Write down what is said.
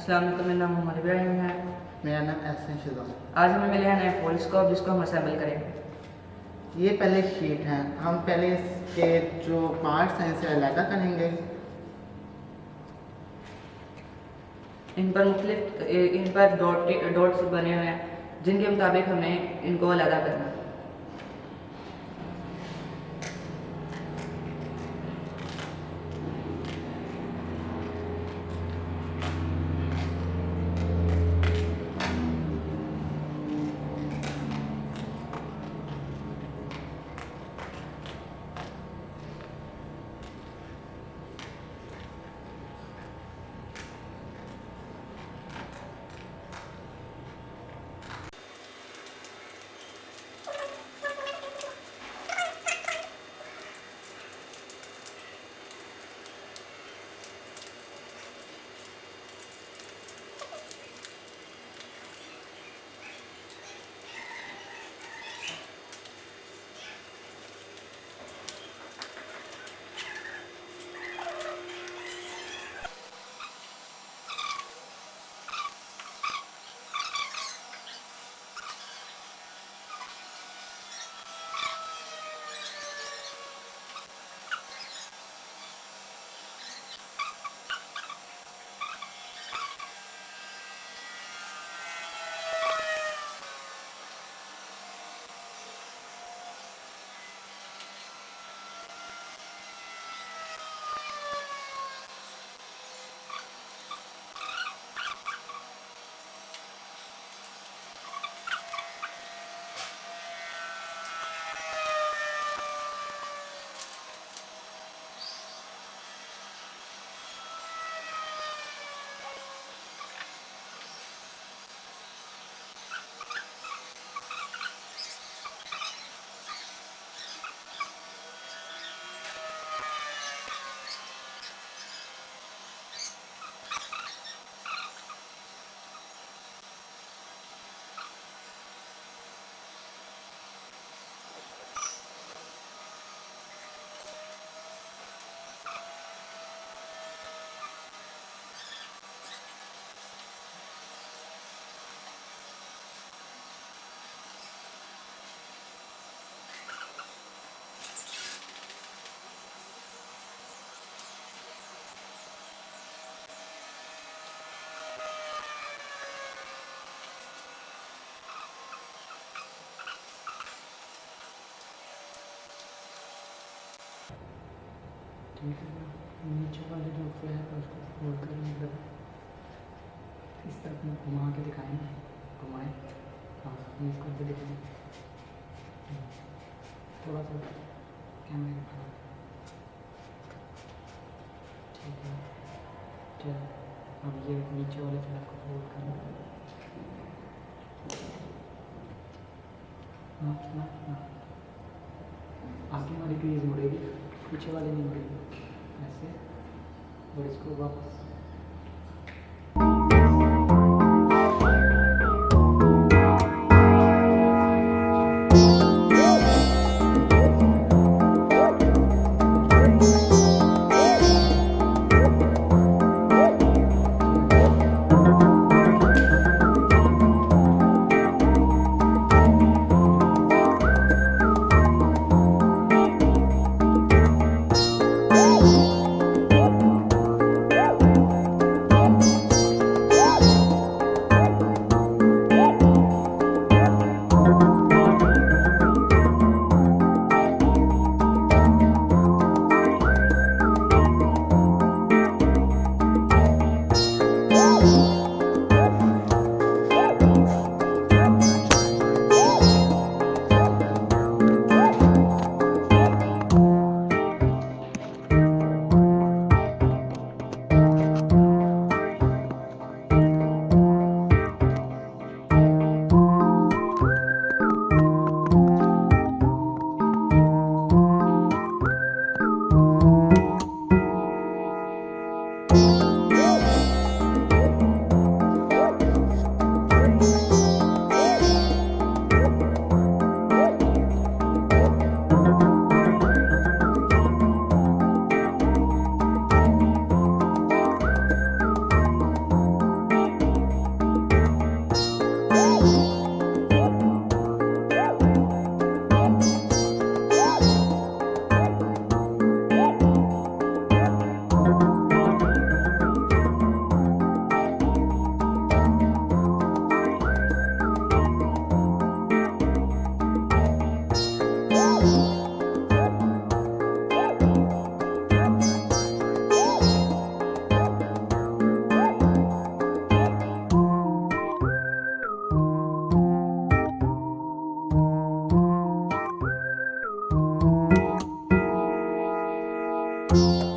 अस्सलाम वालेकुम, मेरा नाम मोहम्मद इब्राहिम है। मेरा नाम एहसन शिजा। आज हमें मिले हैं नए फोन स्कोप जिसको हम असेंबल करेंगे। ये पहले शीट है, हम पहले इसके जो पार्ट्स हैं इसे अलग करेंगे। इन पर डॉट्स बने हुए हैं जिनके मुताबिक हमें इनको अलग करना है। ठीक है, नीचे वाले जो फ्लैप है उसको फोल्ड करें, मतलब इस तरफ में घुमा के दिखाएंगे, घुमाएं, हाँ मूव करके दिखाएं, थोड़ा सा कैमरे का खड़ा, ठीक है। चलो अब ये नीचे वाले फ्लैप को फोल्ड करें, हाँ आगे वाली क्रीज मुड़ेगी, पीछे वाली नहीं मुड़ेगी, ऐसे, और इसको वापस है।